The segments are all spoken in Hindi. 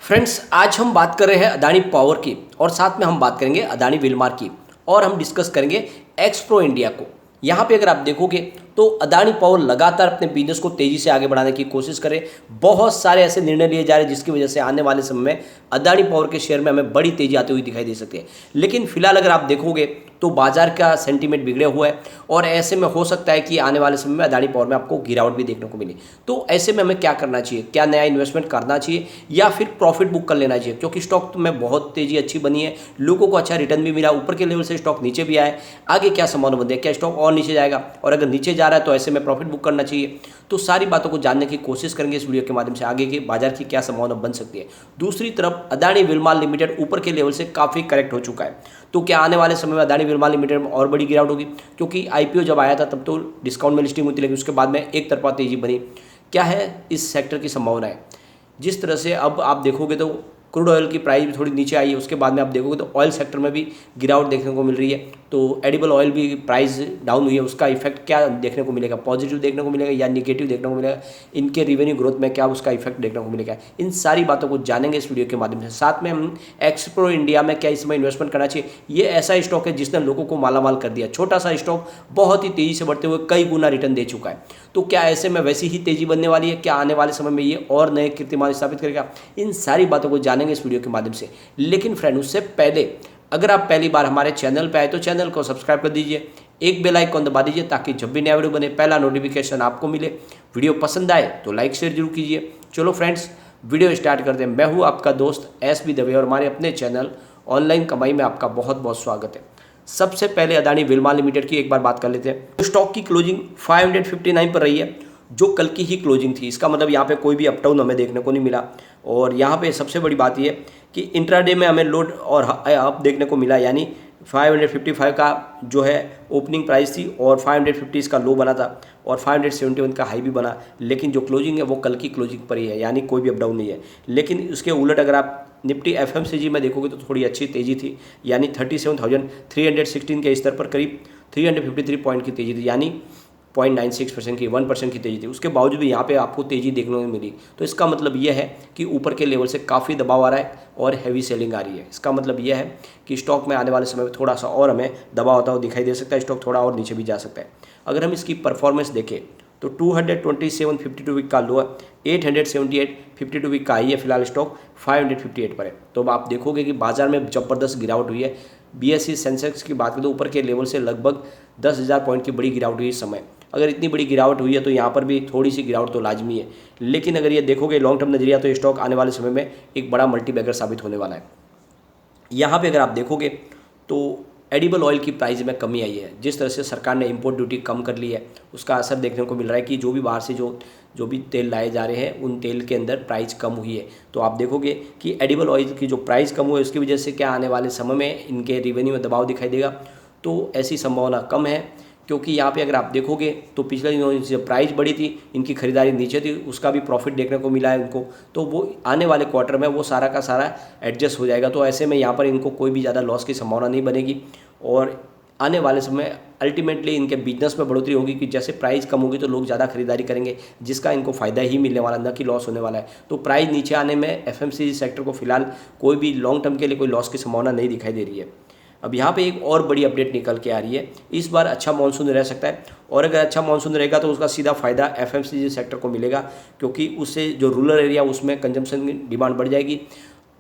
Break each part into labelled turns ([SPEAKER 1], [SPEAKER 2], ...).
[SPEAKER 1] फ्रेंड्स, आज हम बात कर रहे हैं अदानी पावर की और साथ में हम बात करेंगे अदानी विलमार की और हम डिस्कस करेंगे एक्सप्रो इंडिया को। यहाँ पे अगर आप देखोगे तो अदानी पावर लगातार अपने बिजनेस को तेज़ी से आगे बढ़ाने की कोशिश करे। बहुत सारे ऐसे निर्णय लिए जा रहे हैं जिसकी वजह से आने वाले समय में अदानी पावर के शेयर में हमें बड़ी तेज़ी आती हुई दिखाई दे सकती है। लेकिन फिलहाल अगर आप देखोगे तो बाजार का सेंटीमेंट बिगड़े हुआ है और ऐसे में हो सकता है कि आने वाले समय में अदानी पावर में आपको गिरावट भी देखने को मिले। तो ऐसे में हमें क्या करना चाहिए? क्या नया इन्वेस्टमेंट करना चाहिए या फिर प्रॉफिट बुक कर लेना चाहिए? क्योंकि स्टॉक में बहुत तेज़ी अच्छी बनी है, लोगों को अच्छा रिटर्न भी मिला, ऊपर के लेवल से स्टॉक नीचे भी आया है। आगे क्या संभावना बनती है? क्या स्टॉक और नीचे जाएगा? और अगर नीचे जा रहा है तो ऐसे में प्रॉफिट बुक करना चाहिए। तो सारी बातों को जानने की कोशिश करेंगे इस वीडियो के माध्यम से, आगे की बाजार की क्या संभावना बन सकती है। दूसरी तरफ अदानी विलमार लिमिटेड ऊपर के लेवल से काफ़ी करेक्ट हो चुका है, तो क्या आने वाले समय में अदानी विलमार लिमिटेड में और बड़ी गिरावट होगी? क्योंकि आईपीओ जब आया था तब तो डिस्काउंट में लिस्टिंग हुई थी, लेकिन उसके बाद में एक तरफा तेजी बनी। क्या है इस सेक्टर की संभावना है? जिस तरह से अब आप देखोगे तो क्रूड ऑयल की प्राइस भी थोड़ी नीचे आई है, उसके बाद में आप देखोगे तो ऑयल सेक्टर में भी गिरावट देखने को मिल रही है। तो एडिबल ऑयल भी प्राइस डाउन हुई है, उसका इफेक्ट क्या देखने को मिलेगा? पॉजिटिव देखने को मिलेगा या निगेटिव देखने को मिलेगा? इनके रिवेन्यू ग्रोथ में क्या उसका इफेक्ट देखने को मिलेगा? इन सारी बातों को जानेंगे इस वीडियो के माध्यम से। साथ में हम एक्सप्रो इंडिया में क्या इसमें इन्वेस्टमेंट करना चाहिए? ये ऐसा स्टॉक है जिसने लोगों को मालामाल कर दिया। छोटा सा स्टॉक बहुत ही तेजी से बढ़ते हुए कई गुना रिटर्न दे चुका है। तो क्या ऐसे में वैसी ही तेजी बनने वाली है? क्या आने वाले समय में ये और नए कीर्तिमान स्थापित करेगा? इन सारी बातों को जानेंगे इस वीडियो के माध्यम से। लेकिन फ्रेंड, उससे पहले अगर आप पहली बार हमारे चैनल पे आए तो चैनल को सब्सक्राइब कर दीजिए, एक बेल आइकन दबा दीजिए ताकि जब भी नया वीडियो बने पहला नोटिफिकेशन आपको मिले। वीडियो पसंद आए तो लाइक शेयर जरूर कीजिए। चलो फ्रेंड्स, वीडियो स्टार्ट करते हैं। मैं हूँ आपका दोस्त एस बी दवे और हमारे अपने चैनल ऑनलाइन कमाई में आपका बहुत बहुत स्वागत है। सबसे पहले अदानी विलमार लिमिटेड की एक बार बात कर लेते हैं। स्टॉक की क्लोजिंग 559 पर रही है, जो कल की ही क्लोजिंग थी। इसका मतलब यहाँ पे कोई भी अप डाउन हमें देखने को नहीं मिला। और यहाँ पे सबसे बड़ी बात ये कि इंट्राडे में हमें लोड और अप देखने को मिला, यानी 555 का जो है ओपनिंग प्राइस थी और 550 इसका लो बना था और 571 का हाई भी बना। लेकिन जो क्लोजिंग है वो कल की क्लोजिंग पर ही है, यानी कोई भी अप डाउन नहीं है। लेकिन उसके उलट अगर आप निफ्टी एफएमसीजी में देखोगे तो थोड़ी अच्छी तेज़ी थी, यानी 37,316 के स्तर पर करीब 353 पॉइंट की तेज़ी थी, यानी 0.96% की 1% की तेज़ी थी। उसके बावजूद भी यहाँ पे आपको तेज़ी देखने को मिली। तो इसका मतलब यह है कि ऊपर के लेवल से काफ़ी दबाव आ रहा है और हैवी सेलिंग आ रही है। इसका मतलब यह है कि स्टॉक में आने वाले समय में थोड़ा सा और हमें दबाव आता हुआ दिखाई दे सकता है। स्टॉक थोड़ा और नीचे भी जा सकता है। अगर हम इसकी परफॉर्मेंस देखें तो 227 52 वीक का लो है, 878 52 वीक का हाई है। फिलहाल स्टॉक 558 पर है। तो अब आप देखोगे कि बाजार में ज़बरदस्त गिरावट हुई है। बीएसई सेंसेक्स की बात करें तो ऊपर के लेवल से लगभग 10,000 पॉइंट की बड़ी गिरावट हुई इस समय। अगर इतनी बड़ी गिरावट हुई है तो यहाँ पर भी थोड़ी सी गिरावट तो लाजमी है। लेकिन अगर ये देखोगे लॉन्ग टर्म नजरिया तो ये स्टॉक आने वाले समय में एक बड़ा मल्टीबैगर साबित होने वाला है। यहाँ पे अगर आप देखोगे तो एडिबल ऑयल की प्राइस में कमी आई है। जिस तरह से सरकार ने इंपोर्ट ड्यूटी कम कर ली है, उसका असर देखने को मिल रहा है कि जो भी बाहर से जो भी तेल लाए जा रहे हैं उन तेल के अंदर प्राइस कम हुई है। तो आप देखोगे कि एडिबल ऑयल की जो प्राइस कम हुई है उसकी वजह से क्या आने वाले समय में इनके रिवेन्यू में दबाव दिखाई देगा? तो ऐसी संभावना कम है, क्योंकि यहाँ पे अगर आप देखोगे तो पिछले दिनों जब प्राइस बढ़ी थी इनकी खरीदारी नीचे थी, उसका भी प्रॉफिट देखने को मिला है इनको। तो वो आने वाले क्वार्टर में वो सारा का सारा एडजस्ट हो जाएगा। तो ऐसे में यहाँ पर इनको कोई भी ज़्यादा लॉस की संभावना नहीं बनेगी और आने वाले समय अल्टीमेटली इनके बिजनेस में बढ़ोतरी होगी कि जैसे प्राइस कम होगी तो लोग ज़्यादा खरीदारी करेंगे, जिसका इनको फ़ायदा ही मिलने वाला, न कि लॉस होने वाला है। तो प्राइस नीचे आने में एफएमसीजी सेक्टर को फिलहाल कोई भी लॉन्ग टर्म के लिए कोई लॉस की संभावना नहीं दिखाई दे रही है। अब यहाँ पे एक और बड़ी अपडेट निकल के आ रही है। इस बार अच्छा मानसून रह सकता है और अगर अच्छा मानसून रहेगा तो उसका सीधा फ़ायदा एफएमसीजी सेक्टर को मिलेगा, क्योंकि उससे जो रूरल एरिया उसमें कंजम्पशन की डिमांड बढ़ जाएगी।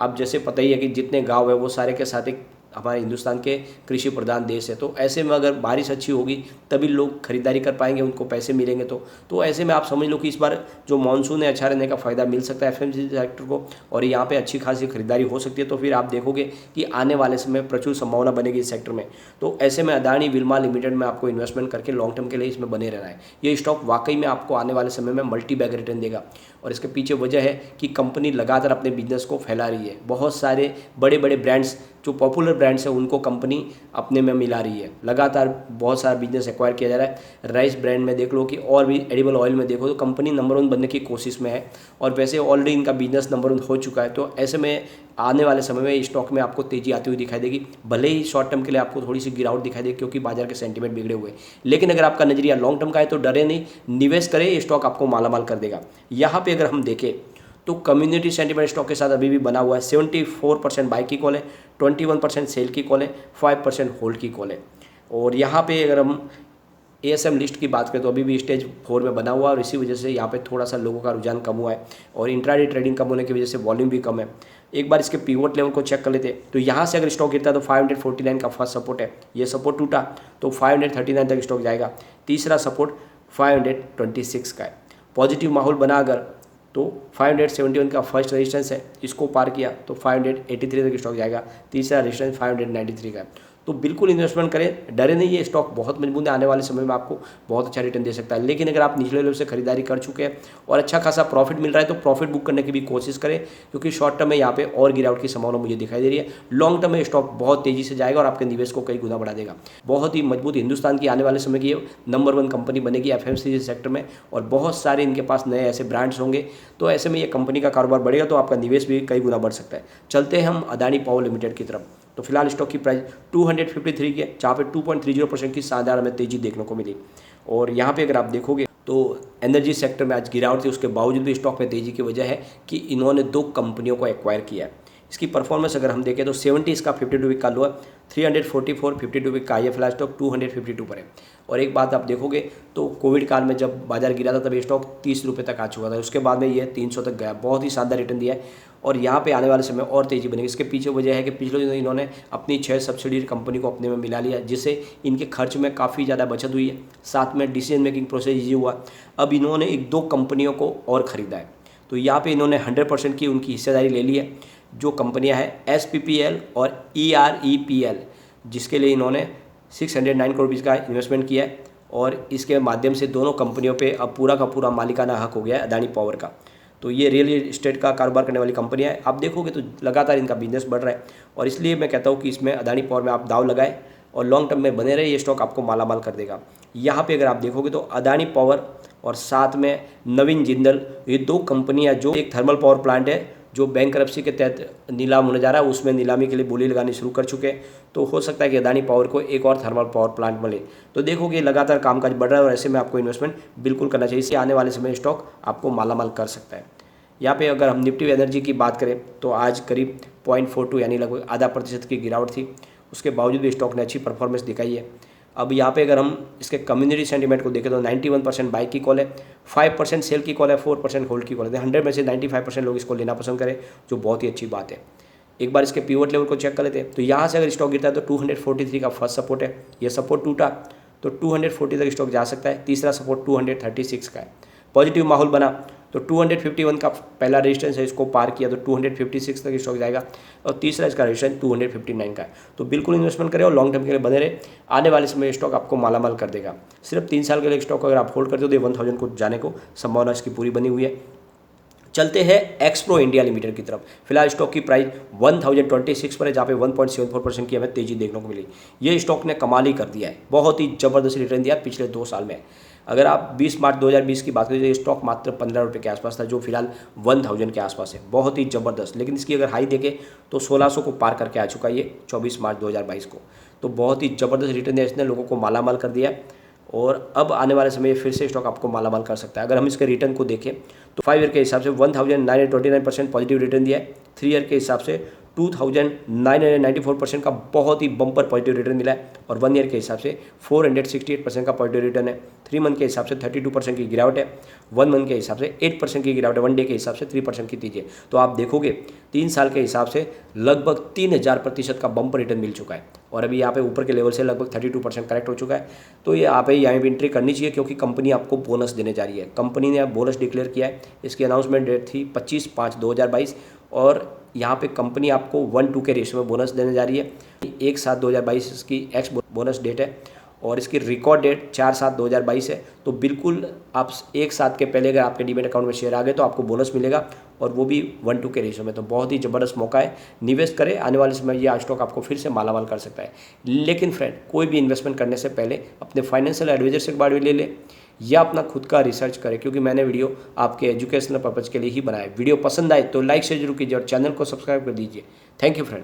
[SPEAKER 1] अब जैसे पता ही है कि जितने गांव है वो सारे के साथ एक हमारे हिंदुस्तान के कृषि प्रधान देश है। तो ऐसे में अगर बारिश अच्छी होगी तभी लोग खरीदारी कर पाएंगे, उनको पैसे मिलेंगे। तो ऐसे में आप समझ लो कि इस बार जो मानसून है अच्छा रहने का फ़ायदा मिल सकता है एफएमसीजी सेक्टर को और यहाँ पे अच्छी खासी खरीदारी हो सकती है। तो फिर आप देखोगे कि आने वाले समय में प्रचुर संभावना बनेगी इस सेक्टर में। तो ऐसे में अदानी विलमार लिमिटेड में आपको इन्वेस्टमेंट करके लॉन्ग टर्म के लिए इसमें बने रहना है। ये स्टॉक वाकई में आपको आने वाले समय में मल्टी बैग रिटर्न देगा और इसके पीछे वजह है कि कंपनी लगातार अपने बिजनेस को फैला रही है। बहुत सारे बड़े बड़े ब्रांड्स जो पॉपुलर ब्रांड्स हैं उनको कंपनी अपने में मिला रही है। लगातार बहुत सारा बिजनेस एक्वायर किया जा रहा है। राइस ब्रांड में देख लो कि और भी एडिबल ऑयल में देखो तो कंपनी नंबर 1 बनने की कोशिश में है और वैसे ऑलरेडी इनका बिजनेस नंबर 1 हो चुका है। तो ऐसे में आने वाले समय में स्टॉक में आपको तेजी आती हुई दिखाई देगी। भले ही शॉर्ट टर्म के लिए आपको थोड़ी सी गिरावट दिखाई देगी क्योंकि बाजार के सेंटीमेंट बिगड़े हुए हैं, लेकिन अगर आपका नजरिया लॉन्ग टर्म का है तो डरे नहीं, निवेश करें, ये स्टॉक आपको मालामाल कर देगा। यहाँ पे अगर हम देखें तो कम्युनिटी सेंटिमेंट स्टॉक के साथ अभी भी बना हुआ है। 74% बाई की कॉल है, 21% सेल की कॉल है, 5% होल्ड की कॉल है। और यहाँ पे अगर हम ASM लिस्ट की बात करें तो अभी भी स्टेज 4 में बना हुआ है और इसी वजह से यहाँ पे थोड़ा सा लोगों का रुझान कम हुआ है और इंट्राडे ट्रेडिंग कम होने की वजह से वॉल्यूम भी कम है। एक बार इसके पिवट लेवल को चेक कर लेते हैं तो यहाँ से अगर स्टॉक गिरता है तो 549 का फर्स्ट सपोर्ट है, ये सपोर्ट टूटा तो 539 तक स्टॉक जाएगा। तीसरा सपोर्ट 526 का है। पॉजिटिव माहौल बना अगर तो 571 का फर्स्ट रेजिस्टेंस है, इसको पार किया तो 583 तक स्टॉक जाएगा। तीसरा रेजिस्टेंस 593 का है। तो बिल्कुल इन्वेस्टमेंट करें, डरे नहीं, ये स्टॉक बहुत मजबूत है, आने वाले समय में आपको बहुत अच्छा रिटर्न दे सकता है। लेकिन अगर आप निचले लेवल से खरीदारी कर चुके हैं और अच्छा खासा प्रॉफिट मिल रहा है तो प्रॉफिट बुक करने की भी कोशिश करें, क्योंकि शॉर्ट टर्म में यहाँ पे और गिरावट की संभावना मुझे दिखाई दे रही है। लॉन्ग टर्म में स्टॉक बहुत तेजी से जाएगा और आपके निवेश को कई गुना बढ़ा देगा। बहुत ही मजबूत हिंदुस्तान की आने वाले समय की नंबर 1 कंपनी बनेगी FMCG सेक्टर में और बहुत सारे इनके पास नए ऐसे ब्रांड्स होंगे। तो ऐसे में ये कंपनी का कारोबार बढ़ेगा तो आपका निवेश भी कई गुना बढ़ सकता है। चलते हैं हम अदानी पावर लिमिटेड की तरफ। तो फिलहाल स्टॉक की प्राइस 253 की है, जहाँ पे 2.30% की शानदार हमें तेजी देखने को मिली। और यहाँ पे अगर आप देखोगे तो एनर्जी सेक्टर में आज गिरावट थी, उसके बावजूद भी स्टॉक में तेजी की वजह है कि इन्होंने 2 कंपनियों को एक्वायर किया है। इसकी परफॉर्मेंस अगर हम देखें तो 70 इसका 52 वीक का लो है, 344 52 वीक का हाई है, फिलहाल स्टॉक 252 पर है। और एक बात आप देखोगे तो कोविड काल में जब बाजार गिरा था तब ये स्टॉक 30 रुपये तक आ चुका था, उसके बाद में ये 300 तक गया। बहुत ही शानदार रिटर्न दिया है और यहाँ पे आने वाले समय और तेजी बनेगी। इसके पीछे वजह है कि पिछले दिनों इन्होंने अपनी 6 सब्सिडी कंपनी को अपने में मिला लिया, जिससे इनके खर्च में काफ़ी ज़्यादा बचत हुई है, साथ में डिसीजन मेकिंग प्रोसेस ईजी हुआ। अब इन्होंने 1-2 कंपनियों को और ख़रीदा है, तो यहाँ पे इन्होंने 100% की उनकी हिस्सेदारी ले ली है। जो कंपनियां हैं SPPL और EREPL, जिसके लिए इन्होंने 609 करोड़ रुपये का इन्वेस्टमेंट किया है और इसके माध्यम से दोनों कंपनियों पे अब पूरा का पूरा मालिकाना हक हो गया है अदानी पावर का। तो ये रियल इस्टेट का कारोबार करने वाली कंपनियां है। आप देखोगे तो लगातार इनका बिजनेस बढ़ रहा है और इसलिए मैं कहता हूँ कि इसमें अदानी पावर में आप दाव लगाएं और लॉन्ग टर्म में बने रहे, ये स्टॉक आपको मालामाल कर देगा। यहाँ पे अगर आप देखोगे तो अदानी पावर और साथ में नवीन जिंदल, ये 2 कंपनियां, जो एक थर्मल पावर प्लांट है जो बैंकरप्सी के तहत नीलाम होने जा रहा है, उसमें नीलामी के लिए बोली लगानी शुरू कर चुके हैं। तो हो सकता है कि अदानी पावर को एक और थर्मल पावर प्लांट मिले। तो देखोगे लगातार कामकाज बढ़ रहा है और ऐसे में आपको इन्वेस्टमेंट बिल्कुल करना चाहिए। इससे आने वाले समय स्टॉक आपको मालामाल कर सकता है। यहाँ पे अगर हम निफ्टी एनर्जी की बात करें तो आज करीब 0.42 यानी लगभग आधा % की गिरावट थी, उसके बावजूद भी स्टॉक ने अच्छी परफॉर्मेंस दिखाई है। अब यहाँ पे अगर हम इसके कम्युनिटी सेंटीमेंट को देखें तो 91% बाई की कॉल है, 5% सेल की कॉल है, 4% होल्ड की कॉल है। 100 में से 95% लोग इसको लेना पसंद करें, जो बहुत ही अच्छी बात है। एक बार इसके पिवट लेवल को चेक कर लेते हैं तो यहाँ से अगर स्टॉक गिरता है तो 243 का फर्स्ट सपोर्ट है, यह सपोर्ट टूटा तो 240 तक स्टॉक जा सकता है। तीसरा सपोर्ट 236 का है। पॉजिटिव माहौल बना तो 251 का पहला रेजिस्टेंस है, इसको पार किया तो 256 तक स्टॉक जाएगा और तीसरा इसका रेजिस्टेंस 259 का है। तो बिल्कुल इन्वेस्टमेंट करें और लॉन्ग टर्म के लिए बने रहे, आने वाले समय स्टॉक आपको मालामाल कर देगा। सिर्फ 3 साल के लिए स्टॉक अगर आप होल्ड करते हो तो 1000 को जाने को संभावना इसकी पूरी बनी हुई है। चलते हैं एक्सप्रो इंडिया लिमिटेड की तरफ। फिलहाल स्टॉक की प्राइस 1026 पर है, जहाँ पे 1.74% की हमें तेजी देखने को मिली। ये स्टॉक ने कमाल ही कर दिया है, बहुत ही जबरदस्त रिटर्न दिया पिछले 2 साल में। अगर आप 20 मार्च 2020 की बात करें तो ये स्टॉक मात्र 15 रुपये के आसपास था, जो फिलहाल 1000 के आसपास है, बहुत ही ज़बरदस्त। लेकिन इसकी अगर हाई देखें तो 1600 को पार करके आ चुका है ये 24 मार्च 2022 को। तो बहुत ही ज़बरदस्त रिटर्न दिया, इसने लोगों को मालामाल कर दिया और अब आने वाले समय फिर से स्टॉक आपको मालामाल कर सकता है। अगर हम इसके रिटर्न को देखें तो 5 ईयर के हिसाब से 1929% पॉजिटिव रिटर्न दिया है। 3 ईयर के हिसाब से 2994% का बहुत ही बम्पर पॉजिटिव रिटर्न मिला है और 1 ईयर के हिसाब से 468% का पॉजिटिव रिटर्न है। 3 मंथ के हिसाब से 32% की गिरावट है, 1 मंथ के हिसाब से 8% की गिरावट है, 1 डे के हिसाब से 3% की तेजी है। तो आप देखोगे 3 साल के हिसाब से लगभग 3000% का बम्पर रिटर्न मिल चुका है और अभी यहाँ पे ऊपर के लेवल से लगभग 32% करेक्ट हो चुका है। तो ये यहाँ पे एंट्री करनी चाहिए क्योंकि कंपनी आपको बोनस देने जा रही है। कंपनी ने बोनस डिक्लेयर किया है, इसकी अनाउंसमेंट डेट थी 25/5/2022 और यहाँ पे कंपनी आपको 1:2 के रेशियो में बोनस देने जा रही है। 1/7/2022 इसकी एक्स बोनस डेट है और इसकी रिकॉर्ड डेट 4/7/2022 है। तो बिल्कुल आप 1/7 के पहले अगर आपके डीमैट अकाउंट में शेयर आ गए तो आपको बोनस मिलेगा और वो भी 1:2 के रेशियो में। तो बहुत ही ज़बरदस्त मौका है, निवेश करें, आने वाले समय ये स्टॉक आपको फिर से मालामाल कर सकता है। लेकिन फ्रेंड, कोई भी इन्वेस्टमेंट करने से पहले अपने फाइनेंशियल एडवाइजर से एक बार ले ले या अपना खुद का रिसर्च करें, क्योंकि मैंने वीडियो आपके एजुकेशनल पर्पज़ के लिए ही बनाया है। वीडियो पसंद आए तो लाइक शेयर जरूर कीजिए और चैनल को सब्सक्राइब कर दीजिए। Thank you friend.